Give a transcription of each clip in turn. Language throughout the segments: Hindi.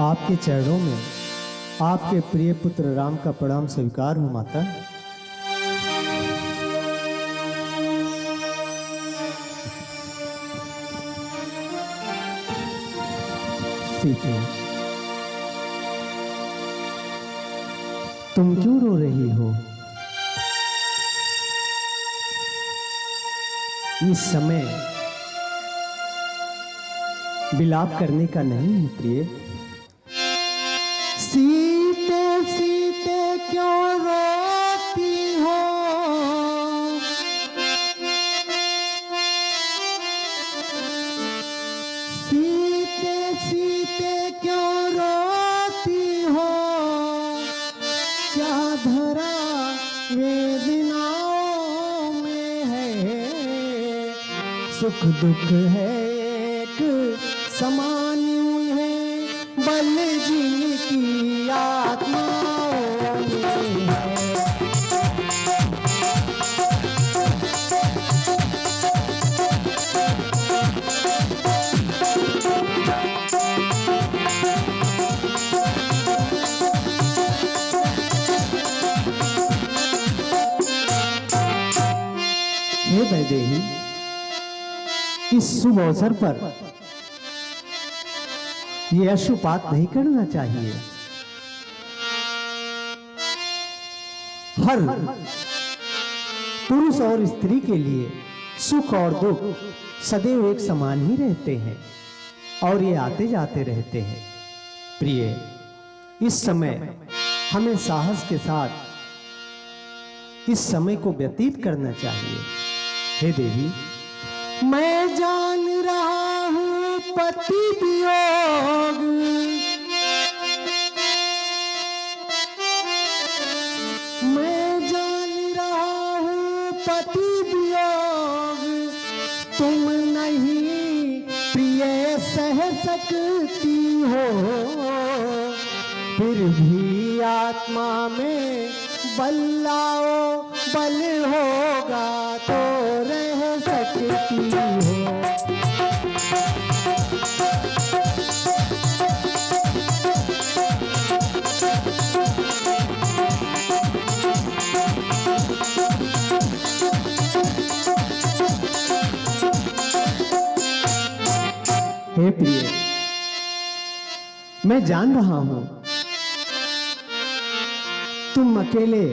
आपके चरणों में आपके प्रिय पुत्र राम का प्रणाम स्वीकार हो माता। सीते, तुम क्यों रो रही हो? इस समय विलाप करने का नहीं है प्रिय। सीते सीते क्यों रोती हो? सीते सीते क्यों रोती हो? क्या धरा वेदनाओं में है? सुख दुख है एक समान उन्हें, बल जिनकी आत्माओं में है। हे वैदेही, इस शुभ अवसर पर ये अशुपात नहीं करना चाहिए। हर पुरुष और स्त्री के लिए सुख और दुख सदैव एक समान ही रहते हैं और ये आते जाते रहते हैं। प्रिय, इस समय हमें साहस के साथ इस समय को व्यतीत करना चाहिए। हे देवी, मैं जान रहा हूं पति वियोग, मैं जान रहा हूं पति वियोग, तुम नहीं प्रिय सह सकती हो। फिर भी आत्मा में बल लाओ, बल होगा तो रह सकती हो। हे प्रिय, मैं जान रहा हूं तुम अकेले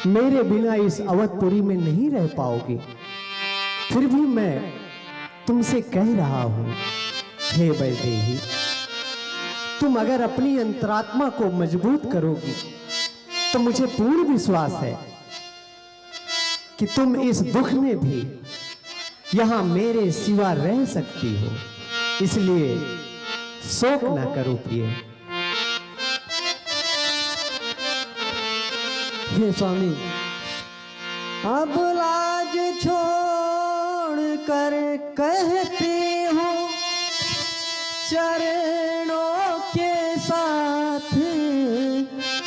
मेरे बिना इस अवधपुरी में नहीं रह पाओगे। फिर भी मैं तुमसे कह रहा हूं, हे वैदेही, तुम अगर अपनी अंतरात्मा को मजबूत करोगी तो मुझे पूर्ण विश्वास है कि तुम इस दुख में भी यहां मेरे सिवा रह सकती हो। इसलिए शोक ना करो प्रिय। हे स्वामी, अब लाज छोड़ कर कहते हो, चरणों के साथ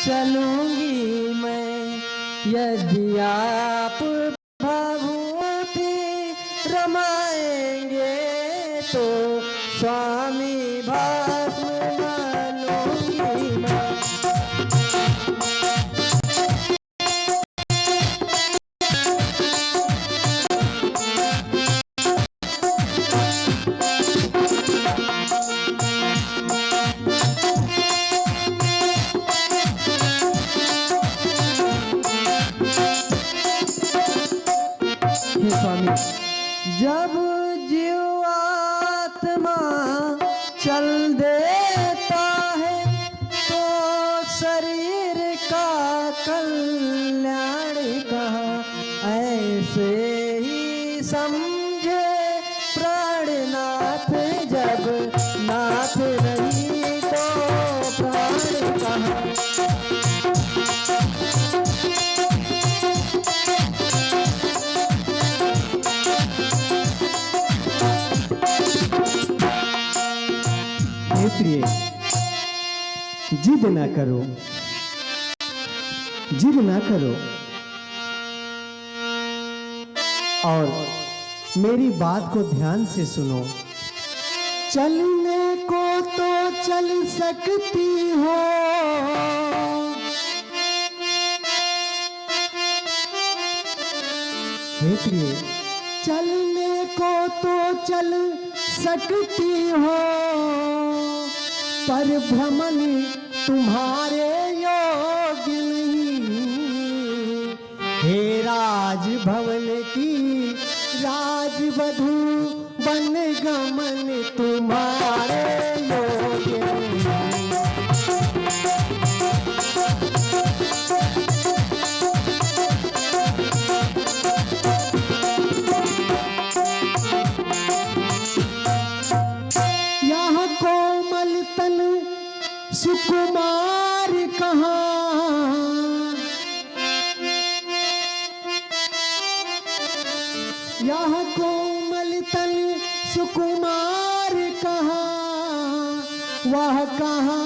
चलूंगी मैं। यदि आप भभूति रमाएंगे तो स्वामी भस्म डालूंगी मैं। स्वामी, जब जीवात्मा चल देता है तो शरीर का कल्याण कहाँ, ऐसे ही समझे प्राणनाथ। जब नाथ नहीं तो प्राण कहाँ। प्रिय, जिद ना करो, जिद ना करो और मेरी बात को ध्यान से सुनो। चलने को तो चल सकती हो, हे प्रिय, चलने को तो चल सकती हो, पर भ्रमण तुम्हारे योग्य नहीं। हे राजभवन की राजवधू बन गमन तुम्हारे योग्य नहीं। यहाँ कोमल तन सुकुमार कहाँ, यहाँ कोमल तन सुकुमार कहाँ, वह कहाँ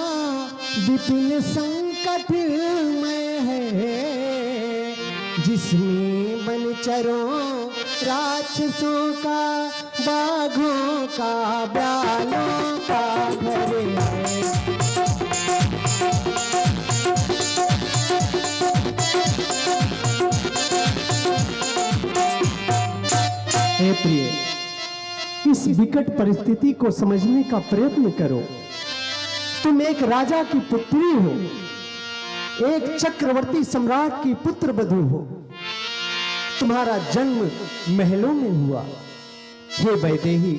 विपिन संकट में है, जिसमें बनचरों राक्षसों का बाघों का ब्यालों का घर है। हे प्रिय, इस विकट परिस्थिति को समझने का प्रयत्न करो। तुम एक राजा की पुत्री हो, एक चक्रवर्ती सम्राट की पुत्र वधू हो। तुम्हारा जन्म महलों में हुआ। हे वैदेही,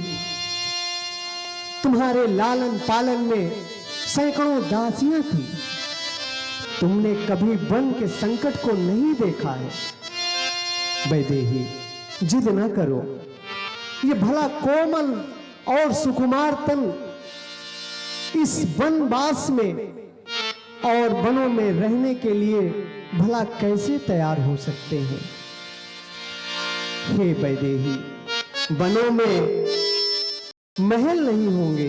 तुम्हारे लालन पालन में सैकड़ों दासियां थी। तुमने कभी वन के संकट को नहीं देखा है। वैदेही, जिद न करो। ये भला कोमल और सुकुमार तन इस वनवास में और वनों में रहने के लिए भला कैसे तैयार हो सकते हैं। हे वैदेही, वनों में महल नहीं होंगे,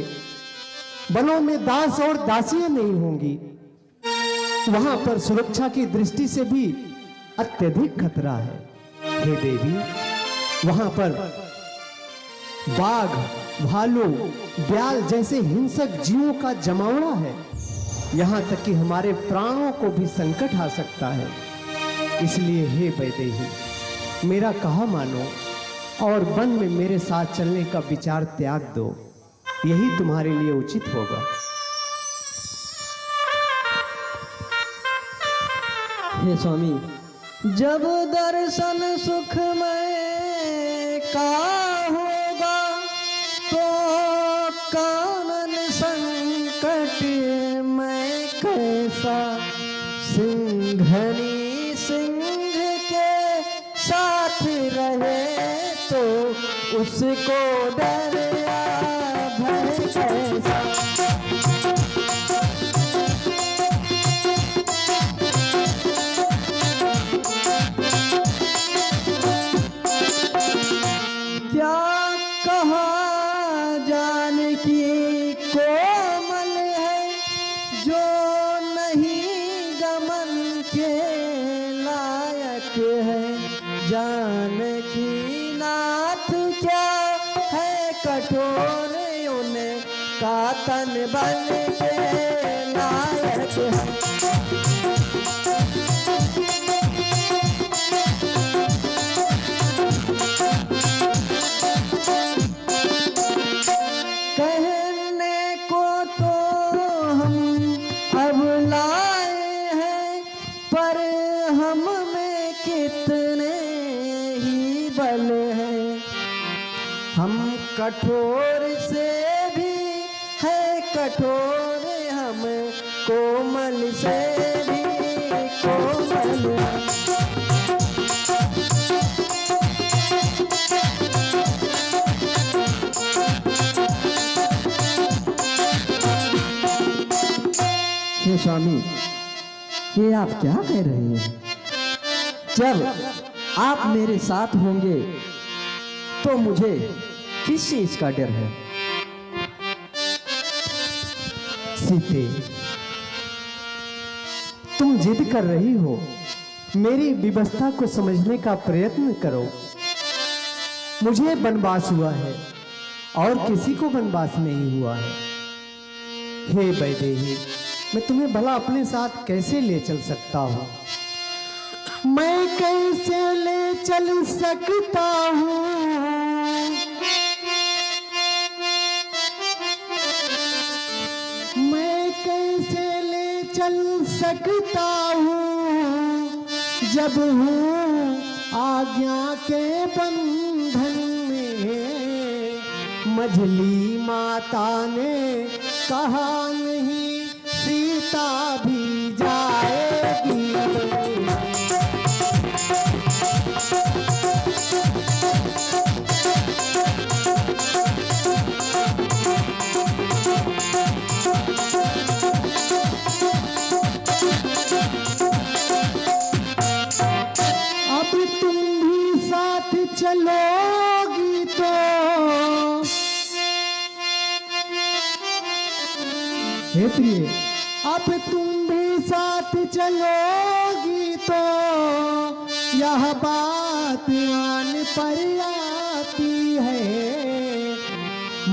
वनों में दास और दासियां नहीं होंगी। वहां पर सुरक्षा की दृष्टि से भी अत्यधिक खतरा है। हे देवी, वहां पर बाघ, भालू, ब्याल जैसे हिंसक जीवों का जमावड़ा है। यहां तक कि हमारे प्राणों को भी संकट आ सकता है। इसलिए हे वैदेही, मेरा कहा मानो और वन में मेरे साथ चलने का विचार त्याग दो। यही तुम्हारे लिए उचित होगा। हे स्वामी, जब दर्शन सुखमय का होगा तो कानन संकट में कैसा सिंघनी सिंह के साथ रहे तो उसको डर या भय कैसा। जानकी नाथ क्या है कठोर, उनका तन बन के लायक है। कहने को तो हम अब लाए हैं, पर हम में कितने बल है। हम कठोर से भी है कठोर, हम कोमल से भी कोमल है। हे स्वामी, ये आप क्या कह रहे हैं? जब आप मेरे साथ होंगे तो मुझे किस चीज का डर है? सीते, तुम जिद कर रही हो, मेरी विवस्था को समझने का प्रयत्न करो। मुझे वनवास हुआ है और किसी को वनवास नहीं हुआ है। हे वैदेही, मैं तुम्हें भला अपने साथ कैसे ले चल सकता हूँ? मैं कैसे ले चल सकता हूँ? मैं कैसे ले चल सकता हूँ जब हूँ आज्ञा के बंधन में? मझली माता ने कहा नहीं सीता भी जाएगी। अब तुम भी साथ चलोगी तो हे प्रिय, अब तुम भी साथ चलोगी तो यह बात आन पर आती है।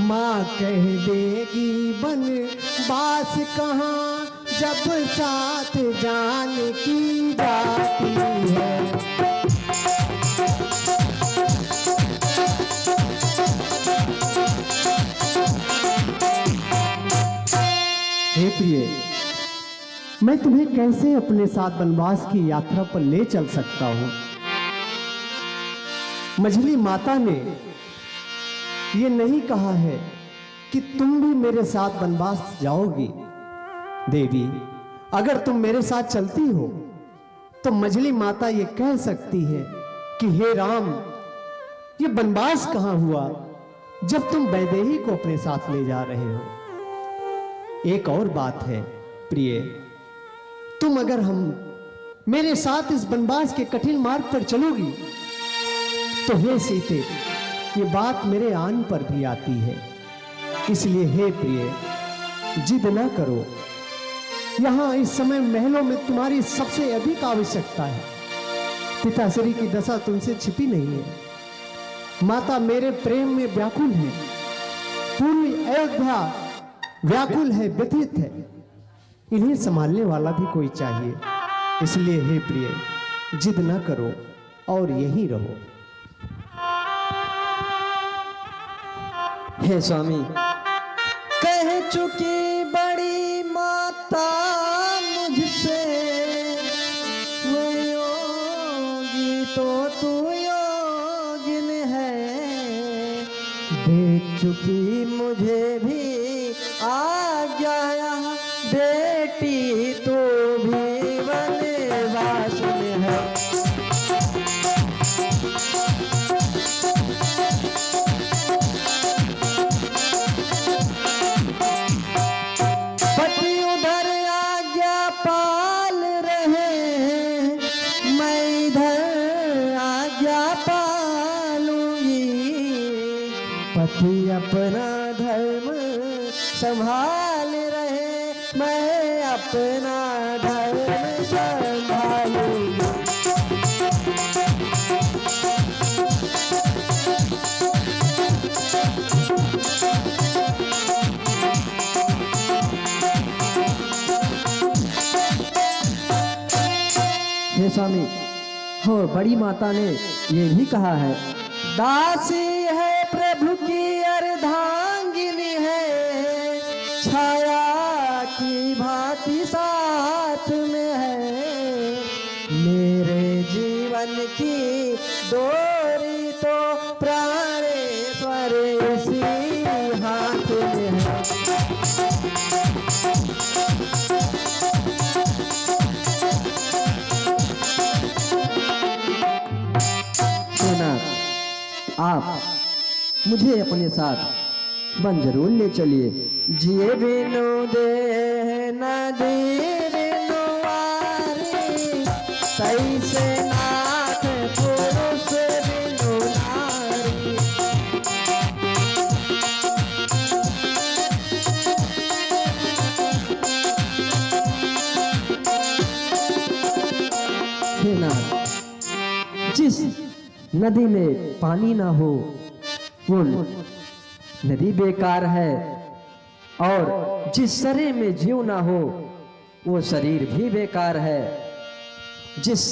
माँ कह देगी बनवास कहाँ जब साथ जान की जाती है। हे प्रिय, मैं तुम्हें कैसे अपने साथ वनवास की यात्रा पर ले चल सकता हूं? मझली माता ने ये नहीं कहा है कि तुम भी मेरे साथ वनवास जाओगी। देवी, अगर तुम मेरे साथ चलती हो तो मझली माता ये कह सकती है कि हे राम, ये वनवास कहाँ हुआ जब तुम वैदेही को अपने साथ ले जा रहे हो। एक और बात है प्रिय, तुम अगर हम मेरे साथ इस वनवास के कठिन मार्ग पर चलोगी तो हे सीते, ये बात मेरे आन पर भी आती है। इसलिए हे प्रिय, जिद ना करो। यहां इस समय महलों में तुम्हारी सबसे अधिक आवश्यकता है। पिताश्री की दशा तुमसे छिपी नहीं है। माता मेरे प्रेम में व्याकुल है। पूरी अयोध्या व्याकुल है, व्यथित है। इन्हें संभालने वाला भी कोई चाहिए। इसलिए हे प्रिय, जिद ना करो और यहीं रहो। हे स्वामी, कह चुकी बड़ी माता मुझसे, वो योगी तो तू योगिन है। देख चुकी मुझे भी आज्ञा, बेटी तू भी वनवास में है। पति उधर आज्ञा पाल रहे, मैं इधर आज्ञा पालूंगी। पति अपना धर्म संभाल रहे, मैं अपना धर्म संभालूंगी। हे स्वामी, हो बड़ी माता ने ये भी कहा है, दासी है प्रभु की अर्धांगिनी है, छाया की भांति साथ में है। मेरे जीवन की डोरी तो प्राणेश्वर इसी हाथ में है। आप मुझे अपने साथ वन जरूर ले चलिए। जिए बिनु दे नदी बिनु वारी, तैसे नाथ पुरुष बिनु नारी। हे नाथ, जिस नदी में पानी ना हो वो नदी बेकार है, और जिस शरीर में जीव ना हो वो शरीर भी बेकार है। जिस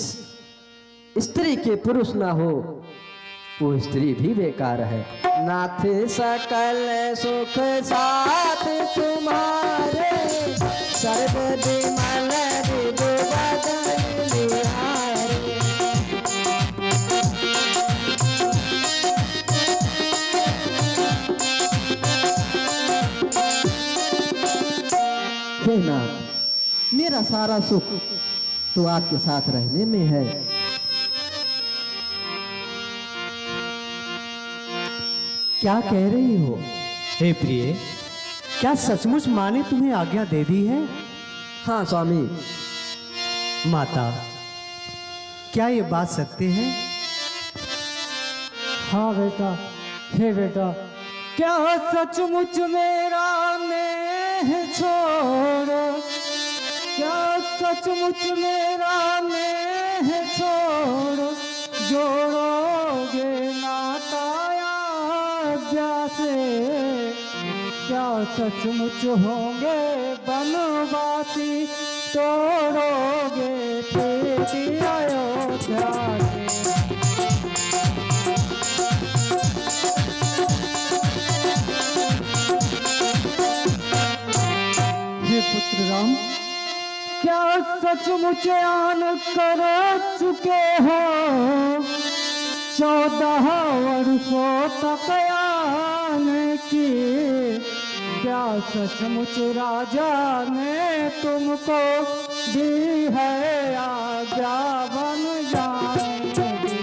स्त्री के पुरुष ना हो वो स्त्री भी बेकार है। नाथ सकल सुख साथ तुम्हारे, सर्व विमल विधु बदन निहारे। हे नाथ, मेरा सारा सुख तो आपके साथ रहने में है। क्या कह रही हो हे प्रिय? क्या सचमुच माँ ने तुम्हें आज्ञा दे दी है? हाँ स्वामी। माता, क्या ये बात सत्य है? हाँ बेटा, हे बेटा, क्या सचमुच मेरा नेह छोड़ो, क्या सचमुच मेरा नेह छोड़ो, जोड़ोगे नाता आज्ञा से, क्या सचमुच होंगे बनवासी, तोड़ोगे प्रीति अयोध्या से। हे पुत्र राम, क्या सचमुच आन कर चुके हो 14 वर्षों तक आने की, क्या सचमुच राजा ने तुमको दी है आज्ञा बन जाने की?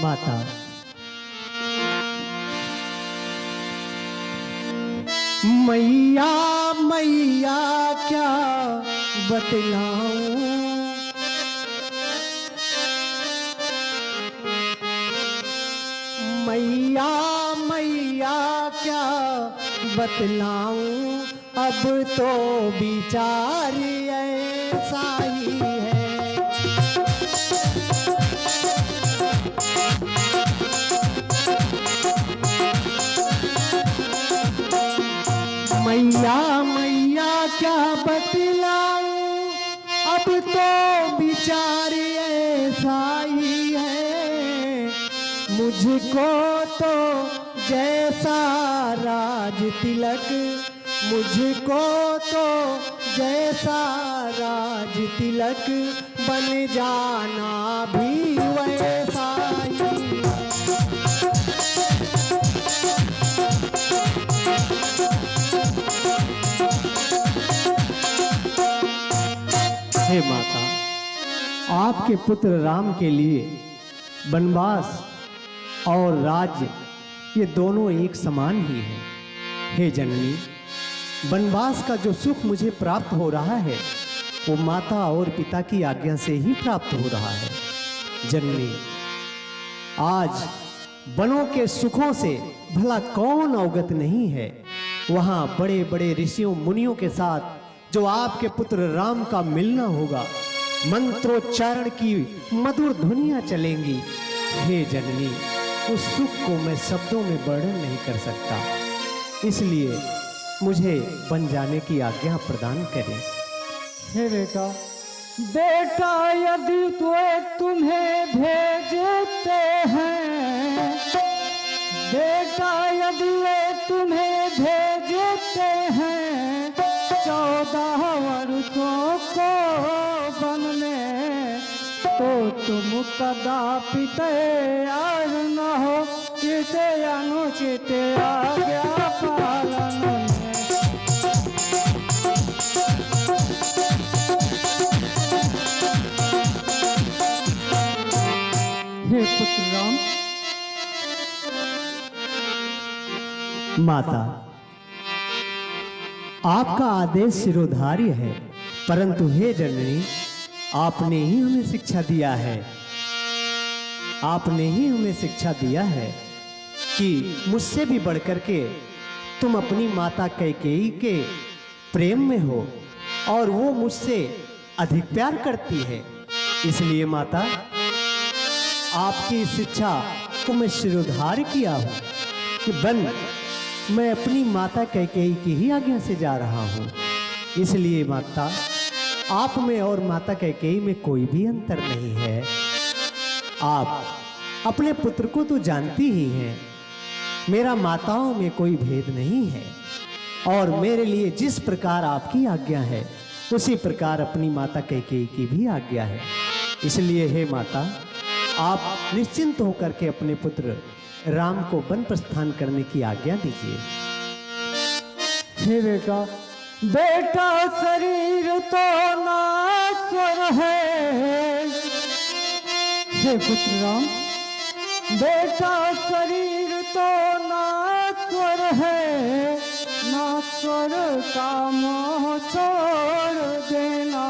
माता, मैया मैया क्या बतलाऊं, मैया मैया क्या बतलाऊं, अब तो विचार ऐसा ही है। मैया मैया क्या बतलाऊं, अब तो विचार ऐसा ही है। मुझको तो जैसा राज तिलक, मुझको तो जैसा राज तिलक, बन जाना भी वैसा ही है। हे माता, आपके पुत्र राम के लिए वनवास और राज्य ये दोनों एक समान ही है। हे जननी, वनवास का जो सुख मुझे प्राप्त हो रहा है वो माता और पिता की आज्ञा से ही प्राप्त हो रहा है। जननी, आज वनों के सुखों से भला कौन अवगत नहीं है? वहां बड़े बड़े ऋषियों मुनियों के साथ जो आपके पुत्र राम का मिलना होगा, मंत्रोच्चारण की मधुर ध्वनियां चलेंगी। हे जननी, उस सुख को मैं शब्दों में वर्णन नहीं कर सकता, इसलिए मुझे बन जाने की आज्ञा प्रदान करें। हे बेटा, बेटा यदि तुम्हें भेजते हैं, बेटा यदि वे तुम्हें भेजते हैं 14 वर्षों को बनने, तो तुम कदापि तैयार न हो इसे अनुचित आज्ञा पालन में। हे पुत्र राम, माता, आपका आदेश शिरोधार्य है, परंतु हे जननी, आपने ही हमें शिक्षा दिया है, आपने ही हमें शिक्षा दिया है कि मुझसे भी बढ़कर के तुम अपनी माता कैकेयी के प्रेम में हो और वो मुझसे अधिक प्यार करती है। इसलिए माता, आपकी इस इच्छा को मैं शिरोधार्य किया हूं कि मैं अपनी माता कैकेयी की ही आज्ञा से जा रहा हूं। इसलिए माता, आप में और माता कैकेयी में कोई भी अंतर नहीं है। आप अपने पुत्र को तो जानती ही हैं। मेरा माताओं में कोई भेद नहीं है और मेरे लिए जिस प्रकार आपकी आज्ञा है उसी प्रकार अपनी माता कैकेयी की भी आज्ञा है। इसलिए हे माता, आप निश्चिंत होकर के अपने पुत्र राम को वन प्रस्थान करने की आज्ञा दीजिए। हे बेटा, बेटा शरीर तो नाश्वर है। हे पुत्र राम, बेटा शरीर तो नाश्वर है, नाश्वर का मोह छोड़ देना,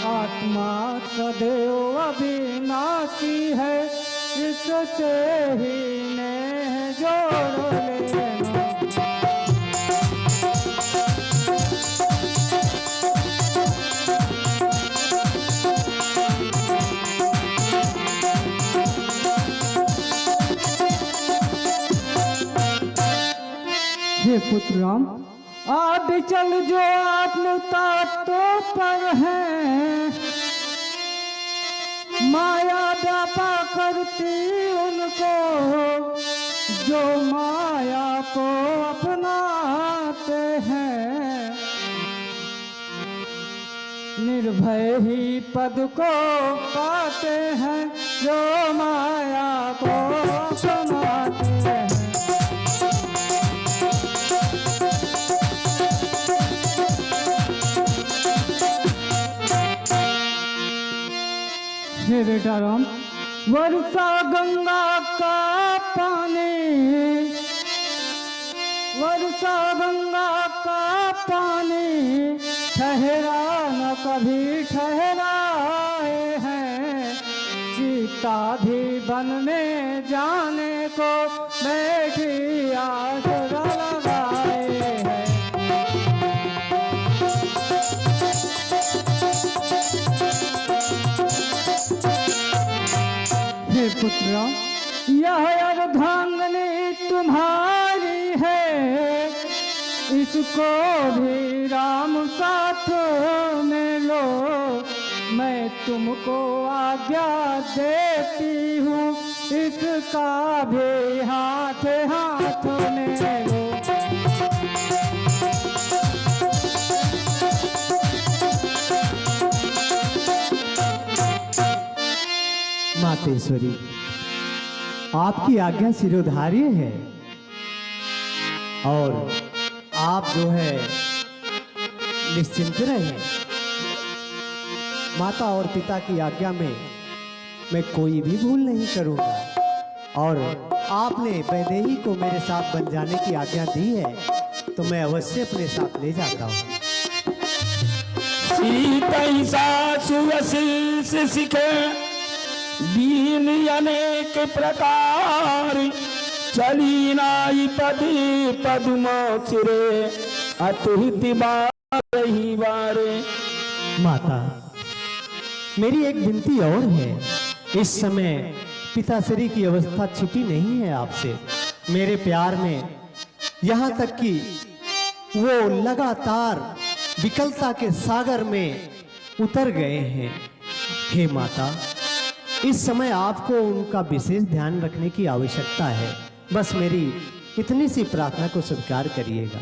आत्मा सदैव अविनाशी है, इससे ही ने जोड़ लेना। हे पुत्र राम, आप भी चल जो आत्मता तो पर है, माया व्यापा करती उनको जो माया को अपनाते हैं, निर्भय ही पद को पाते हैं जो माया को अपनाते हैं। हे बेटा राम, वर्षा गंगा का पानी, वर्षा गंगा का पानी, ठहरा न कभी ठहराए हैं, सीता भी वन में जाने को बैठी आसरा लगाए हैं। हे पुत्र, यह अर्धांगनी तुम्हारी है, इसको भी राम साथ में लो, मैं तुमको आज्ञा देती हूँ, इसका भी हाथ हाथ में लो। मातेश्वरी, आपकी आज्ञा शिरोधार्य है और आप जो है निश्चिंत रहे। माता और पिता की आज्ञा में मैं कोई भी भूल नहीं करूंगा और आपने वैदेही को मेरे साथ बन जाने की आज्ञा दी है तो मैं अवश्य अपने साथ ले जाता हूँ। सीतई सासु वशिष सिखे दीन अनेक प्रकार, चली नाई पदी पद्म चिरे अतिथि बारही बारे। माता, मेरी एक विनती और है। इस समय पिताश्री की अवस्था छिपी नहीं है आपसे। मेरे प्यार में यहाँ तक कि वो लगातार विकलता के सागर में उतर गए हैं। हे माता, इस समय आपको उनका विशेष ध्यान रखने की आवश्यकता है। बस मेरी इतनी सी प्रार्थना को स्वीकार करिएगा।